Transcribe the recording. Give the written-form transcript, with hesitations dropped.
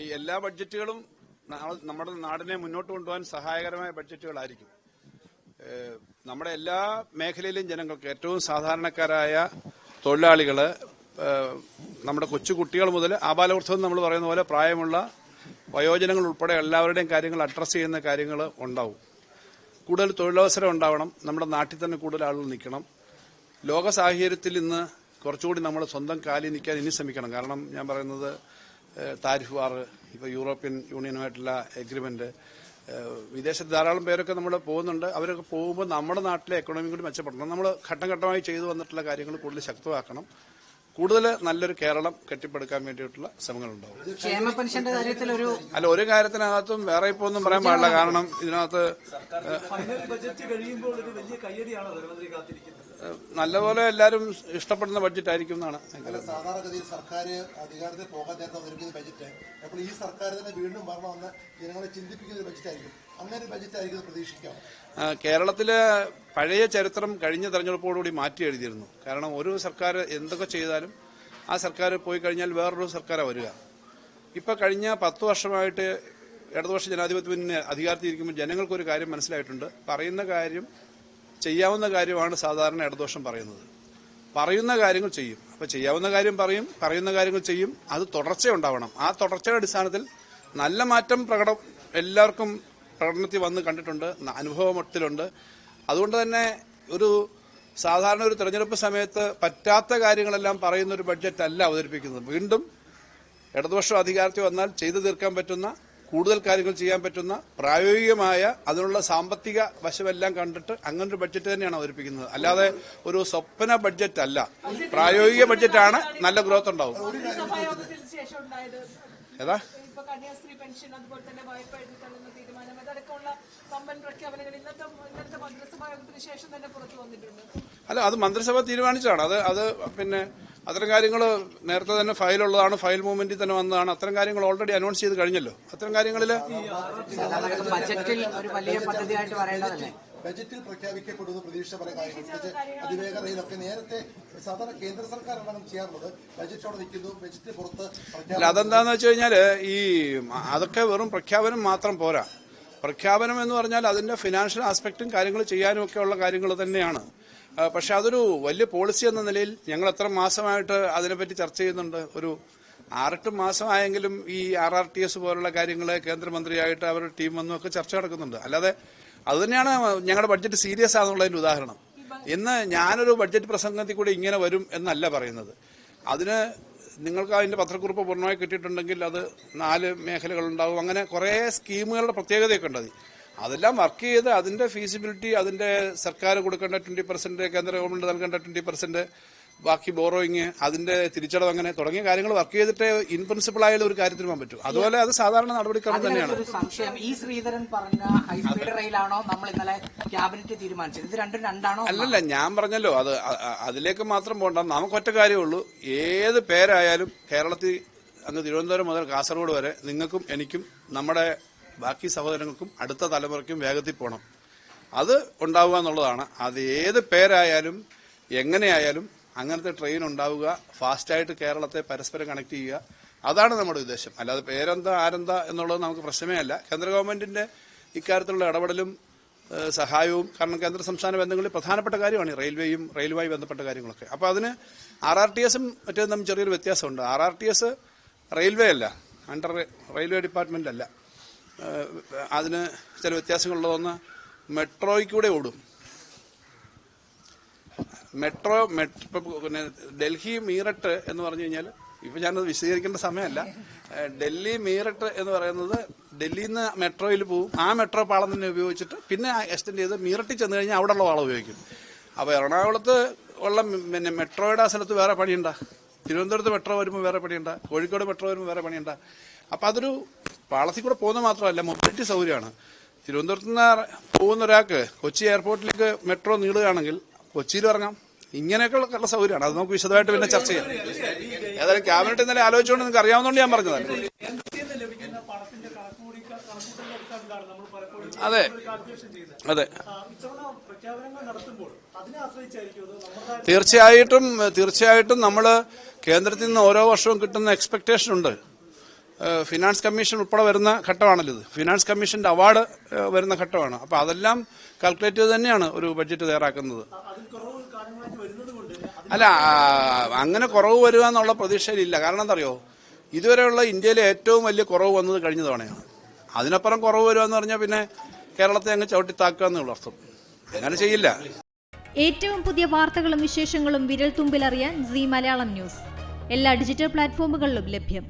ഈ എല്ലാ ബഡ്ജറ്റുകളും നമ്മുടെ നാടിനെ മുന്നോട്ട് കൊണ്ടുപോകാൻ സഹായകരമായ ബഡ്ജറ്റുകളായിരിക്കും. നമ്മുടെ എല്ലാ മേഖലയിലും ജനങ്ങൾക്ക്, ഏറ്റവും സാധാരണക്കാരായ തൊഴിലാളികള്, നമ്മുടെ കൊച്ചുകുട്ടികൾ മുതൽ ആബാലവൃദ്ധം നമ്മൾ പറയുന്ന പോലെ പ്രായമുള്ള വയോജനങ്ങൾ ഉൾപ്പെടെ എല്ലാവരുടെയും കാര്യങ്ങൾ അഡ്രസ്സ് ചെയ്യുന്ന കാര്യങ്ങൾ ഉണ്ടാവും. കൂടുതൽ തൊഴിലവസരം ഉണ്ടാവണം. നമ്മുടെ നാട്ടിൽ തന്നെ കൂടുതൽ ആളുകൾ നിൽക്കണം. ലോക സാഹചര്യത്തിൽ ഇന്ന് കുറച്ചുകൂടി നമ്മൾ സ്വന്തം കാലിൽ നിൽക്കാൻ ഇനി ശ്രമിക്കണം. കാരണം ഞാൻ പറയുന്നത് താരിഫ് വാർ, ഇപ്പോൾ യൂറോപ്യൻ യൂണിയനുമായിട്ടുള്ള എഗ്രിമെന്റ്, വിദേശത്ത് ധാരാളം പേരൊക്കെ നമ്മൾ പോകുന്നുണ്ട്. അവരൊക്കെ പോകുമ്പോൾ നമ്മുടെ നാട്ടിലെ എക്കണോമി കൂടി മെച്ചപ്പെടണം. നമ്മൾ ഘട്ടം ഘട്ടമായി ചെയ്തു വന്നിട്ടുള്ള കാര്യങ്ങൾ കൂടുതൽ ശക്തമാക്കണം. കൂടുതൽ നല്ലൊരു കേരളം കെട്ടിപ്പടുക്കാൻ വേണ്ടിയിട്ടുള്ള ശ്രമങ്ങളുണ്ടാവും. ക്ഷേമ പെൻഷന്റെ കാര്യത്തിൽ ഒരു കാര്യത്തിനകത്തും വേറെ ഇപ്പൊ ഒന്നും പറയാൻ പാടില്ല. കാരണം ഇതിനകത്ത് നല്ലപോലെ എല്ലാവരും ഇഷ്ടപ്പെടുന്ന ബഡ്ജറ്റ് ആയിരിക്കും എന്നാണ്. സാധാരണഗതിയിൽ സർക്കാർ അധികാരത്തിൽ പോകാൻ നേരത്തെ ഒരുക്കുന്ന ബഡ്ജറ്റ് അപ്പോൾ ഈ സർക്കാർ തന്നെ വീണ്ടും വരണമെന്ന് ജനങ്ങളെ ചിന്തിപ്പിക്കുന്ന ബഡ്ജറ്റ് ആയിരിക്കും. അങ്ങനെ ഒരു ബഡ്ജറ്റ് ആയിരിക്കും പ്രതീക്ഷിക്കാം. കേരളത്തിലെ പഴയ ചരിത്രം കഴിഞ്ഞ തെരഞ്ഞെടുപ്പോടുകൂടി മാറ്റി എഴുതിയിരുന്നു. കാരണം ഒരു സർക്കാർ എന്തൊക്കെ ചെയ്താലും ആ സർക്കാർ പോയി കഴിഞ്ഞാൽ വേറൊരു സർക്കാരാണ് വരിക. ഇപ്പൊ കഴിഞ്ഞ 10 വർഷമായിട്ട് ഇടതുപക്ഷ ജനാധിപത്യ മുന്നണി അധികാരത്തിൽ ഇരിക്കുമ്പോൾ ജനങ്ങൾക്കൊരു കാര്യം മനസ്സിലായിട്ടുണ്ട്. പറയുന്ന കാര്യം ചെയ്യാവുന്ന കാര്യമാണ് സാധാരണ ഇടതുപക്ഷം പറയുന്നത്. പറയുന്ന കാര്യങ്ങൾ ചെയ്യും. അപ്പൊ ചെയ്യാവുന്ന കാര്യം പറയും, പറയുന്ന കാര്യങ്ങൾ ചെയ്യും. അത് തുടർച്ചയുണ്ടാവണം. ആ തുടർച്ചയുടെ അടിസ്ഥാനത്തിൽ നല്ല മാറ്റം എല്ലാവർക്കും പ്രകടനത്തിൽ വന്ന് കണ്ടിട്ടുണ്ട്, അനുഭവത്തിലുണ്ട്. അതുകൊണ്ട് തന്നെ സാധാരണ ഒരു തെരഞ്ഞെടുപ്പ് സമയത്ത് പറ്റാത്ത കാര്യങ്ങളെല്ലാം പറയുന്ന ഒരു ബഡ്ജറ്റ് അല്ല അവതരിപ്പിക്കുന്നത്. വീണ്ടും ഇടതുപക്ഷം അധികാരത്തിൽ വന്നാൽ ചെയ്തു തീർക്കാൻ പറ്റുന്ന, കൂടുതൽ കാര്യങ്ങൾ ചെയ്യാൻ പറ്റുന്ന, പ്രായോഗികമായ അതിനുള്ള സാമ്പത്തിക വശമെല്ലാം കണ്ടിട്ട് അങ്ങനൊരു ബഡ്ജറ്റ് തന്നെയാണ് അവതരിപ്പിക്കുന്നത്. അല്ലാതെ ഒരു സ്വപ്ന ബഡ്ജറ്റ് അല്ല, പ്രായോഗിക ബഡ്ജറ്റാണ്. നല്ല ഗ്രോത്ത് ഉണ്ടാവും. ഏതാ കന്യാസ്ത്രീ പെൻഷൻ, അതുപോലെ തന്നെ വായ്പ എഴുതിത്തള്ളുന്ന തീരുമാനം, അതടക്കമുള്ള വമ്പൻ പ്രഖ്യാപനങ്ങൾ ഇന്നത്തെ മന്ത്രിസഭാ യോഗത്തിന് ശേഷം തന്നെ പുറത്തു വന്നിട്ടുണ്ട്. അല്ല, അത് മന്ത്രിസഭ തീരുമാനിച്ചതാണ്. അത് പിന്നെ അത്തരം കാര്യങ്ങൾ നേരത്തെ തന്നെ ഫയലുള്ളതാണ്, ഫയൽ മൂവ്മെന്റിൽ തന്നെ വന്നതാണ്. അത്തരം കാര്യങ്ങൾ ഓൾറെഡി അനൗൺസ് ചെയ്ത് കഴിഞ്ഞല്ലോ. അത്തരം കാര്യങ്ങളിൽ ബജറ്റിൽ ഒരു വലിയ പദ്ധതിയായിട്ട് പറയേണ്ടതല്ലേ? ബജറ്റിൽ പ്രഖ്യാപിക്കപ്പെടുന്ന പ്രതീക്ഷ പല കാര്യങ്ങളും അതിവേഗ റെയിലൊക്കെ നേരത്തെ സാധാരണ കേന്ദ്ര സർക്കാരാണ് ചെയ്യാറുള്ളത്. ബജറ്റോടെ നിൽക്കുന്നു, ബജറ്റ് പുറത്ത്. അതെന്താന്ന് വെച്ച് കഴിഞ്ഞാല് അതൊക്കെ വെറും പ്രഖ്യാപനം മാത്രം പോരാ. പ്രഖ്യാപനം എന്ന് പറഞ്ഞാൽ അതിന്റെ ഫിനാൻഷ്യൽ ആസ്പെക്റ്റും കാര്യങ്ങൾ ചെയ്യാനും ഒക്കെ ഉള്ള കാര്യങ്ങൾ തന്നെയാണ്. പക്ഷെ അതൊരു വലിയ പോളിസി എന്ന നിലയിൽ ഞങ്ങൾ എത്ര മാസമായിട്ട് അതിനെപ്പറ്റി ചർച്ച ചെയ്യുന്നുണ്ട്. ഒരു 6-8 മാസമായെങ്കിലും ഈ RRTS പോലുള്ള കാര്യങ്ങൾ കേന്ദ്രമന്ത്രിയായിട്ട് അവരുടെ ടീം വന്നൊക്കെ ചർച്ച നടക്കുന്നുണ്ട്. അല്ലാതെ അതുതന്നെയാണ് ഞങ്ങളുടെ ബഡ്ജറ്റ് സീരിയസ് ആണെന്നുള്ളതിന്റെ ഉദാഹരണം. ഇന്ന് ഞാനൊരു ബഡ്ജറ്റ് പ്രസംഗത്തിൽ കൂടി ഇങ്ങനെ വരും എന്നല്ല പറയുന്നത്. അതിന് നിങ്ങൾക്ക് അതിന്റെ പത്രക്കുറിപ്പ് പൂർണ്ണമായി കിട്ടിയിട്ടുണ്ടെങ്കിൽ അത് 4 മേഖലകളുണ്ടാവും. അങ്ങനെ കുറെ സ്കീമുകളുടെ പ്രത്യേകതയൊക്കെ ഉണ്ട്. അതെല്ലാം വർക്ക് ചെയ്ത് അതിന്റെ ഫീസിബിലിറ്റി, അതിന്റെ സർക്കാർ കൊടുക്കേണ്ട 20%, കേന്ദ്ര ഗവൺമെന്റ് നൽകേണ്ട 20%, ബാക്കി ബോറോയിങ്, അതിന്റെ തിരിച്ചടവ്, അങ്ങനെ തുടങ്ങിയ കാര്യങ്ങൾ വർക്ക് ചെയ്തിട്ട് ഇൻ പ്രിൻസിപ്പിൾ ആയുള്ള ഒരു കാര്യത്തിന് പോകാൻ പറ്റും. അതുപോലെ അത് സാധാരണ നടപടിക്രമം തന്നെയാണ്. ഈ ശ്രീധരൻ പറഞ്ഞ ഹൈസ്പീഡ് റെയിലാണോ നമ്മൾ ഇന്നലെ ക്യാബിനറ്റ് തീരുമാനിച്ചത്? ഇത് രണ്ടാണോ? അല്ലല്ല, ഞാൻ പറഞ്ഞല്ലോ, അതിലേക്ക് മാത്രം പോകണ്ട. നമുക്കൊറ്റ കാര്യമുള്ളൂ. ഏത് പേരായാലും കേരളത്തിൽ അങ്ങ് തിരുവനന്തപുരം മുതൽ കാസർഗോഡ് വരെ നിങ്ങൾക്കും എനിക്കും നമ്മുടെ ബാക്കി സഹോദരങ്ങൾക്കും അടുത്ത തലമുറയ്ക്കും വേഗത്തിൽ പോകണം. അത് ഉണ്ടാവുക എന്നുള്ളതാണ്. അത് ഏത് പേരായാലും എങ്ങനെയായാലും അങ്ങനത്തെ ട്രെയിൻ ഉണ്ടാവുക, ഫാസ്റ്റായിട്ട് കേരളത്തെ പരസ്പരം കണക്ട് ചെയ്യുക, അതാണ് നമ്മുടെ ഉദ്ദേശം. അല്ലാതെ പേരെന്താ ആരെന്താ എന്നുള്ളത് നമുക്ക് പ്രശ്നമേ അല്ല. കേന്ദ്ര ഗവൺമെന്റിന്റെ ഇക്കാര്യത്തിലുള്ള ഇടപെടലും സഹായവും, കാരണം കേന്ദ്ര സംസ്ഥാന ബന്ധങ്ങളിൽ പ്രധാനപ്പെട്ട കാര്യമാണ് റെയിൽവേയും റെയിലുമായി ബന്ധപ്പെട്ട കാര്യങ്ങളൊക്കെ. അപ്പോൾ അതിന് RRTSും മറ്റേതും തമ്മിൽ ചെറിയൊരു വ്യത്യാസമുണ്ട്. RRTS റെയിൽവേ അല്ല, അണ്ടർ റെയിൽവേ ഡിപ്പാർട്ട്മെന്റ് അല്ല. അതിന് ചില വ്യത്യാസങ്ങളുള്ളതൊന്ന് മെട്രോയ്ക്കൂടെ ഓടും. പിന്നെ ഡൽഹി മീററ്റ് എന്ന് പറഞ്ഞു കഴിഞ്ഞാൽ, ഇപ്പൊ ഞാനത് വിശദീകരിക്കേണ്ട സമയമല്ല. ഡൽഹി മീററ്റ് എന്ന് പറയുന്നത് ഡൽഹിയിൽ നിന്ന് മെട്രോയിൽ പോവും. ആ മെട്രോ പാളം തന്നെ ഉപയോഗിച്ചിട്ട് പിന്നെ എക്സ്റ്റെൻഡ് ചെയ്ത് മീററ്റിൽ ചെന്ന് കഴിഞ്ഞാൽ അവിടെയുള്ള പാളം ഉപയോഗിക്കും. അപ്പോൾ എറണാകുളത്ത് ഉള്ള പിന്നെ മെട്രോയുടെ ആ സ്ഥലത്ത് വേറെ പണിയുണ്ട, തിരുവനന്തപുരത്ത് മെട്രോ വരുമ്പോൾ വേറെ പണിയുണ്ട, കോഴിക്കോട് മെട്രോ വരുമ്പോൾ വേറെ പണിയുണ്ട. അപ്പൊ അതൊരു പാളത്തിൽ കൂടെ പോകുന്ന മാത്രമല്ല, മൊബിലിറ്റി സൗകര്യമാണ്. തിരുവനന്തപുരത്ത് നിന്ന് പോകുന്ന ഒരാൾക്ക് കൊച്ചി എയർപോർട്ടിലേക്ക് മെട്രോ നീളുകയാണെങ്കിൽ കൊച്ചിയിൽ ഇറങ്ങാം. ഇങ്ങനെയൊക്കെ ഉള്ള സൗകര്യമാണ്. അത് നമുക്ക് വിശദമായിട്ട് പിന്നെ ചർച്ച ചെയ്യാം. ഏതായാലും ക്യാബിനറ്റ് ഇന്നലെ ആലോചിച്ചുകൊണ്ട് നിങ്ങൾക്ക് അറിയാവുന്നതുകൊണ്ട് ഞാൻ പറഞ്ഞതാണ്. അതെ അതെ, തീർച്ചയായിട്ടും നമ്മൾ കേന്ദ്രത്തിൽ നിന്ന് ഓരോ വർഷവും കിട്ടുന്ന എക്സ്പെക്ടേഷൻ ഉണ്ട്. ഫിനാൻസ് കമ്മീഷൻ ഉൾപ്പെടെ വരുന്ന ഘട്ടമാണല്ലോ ഇത്. ഫിനാൻസ് കമ്മീഷന്റെ അവാർഡ് വരുന്ന ഘട്ടമാണ്. അപ്പോൾ അതെല്ലാം കാൽക്കുലേറ്റ് ചെയ്ത് തന്നെയാണ് ഒരു ബഡ്ജറ്റ് തയ്യാറാക്കുന്നത്. അല്ല, അങ്ങനെ കുറവ് വരിക എന്നുള്ള പ്രതീക്ഷയിലില്ല. കാരണം എന്താ അറിയോ, ഇതുവരെയുള്ള ഇന്ത്യയിലെ ഏറ്റവും വലിയ കുറവ് വന്നത് കഴിഞ്ഞ തവണയാണ്. അതിനപ്പുറം കുറവ് വരിക എന്ന് പറഞ്ഞാൽ പിന്നെ കേരളത്തെ അങ്ങ് ചവിട്ടിത്താക്കുക എന്നുള്ള അർത്ഥം. അങ്ങനെ ചെയ്യില്ല. ഏറ്റവും പുതിയ വാർത്തകളും വിശേഷങ്ങളും വിരൽ തുമ്പിലറിയാൻ സീ മലയാളം ന്യൂസ് എല്ലാ ഡിജിറ്റൽ പ്ലാറ്റ്ഫോമുകളിലും ലഭ്യം.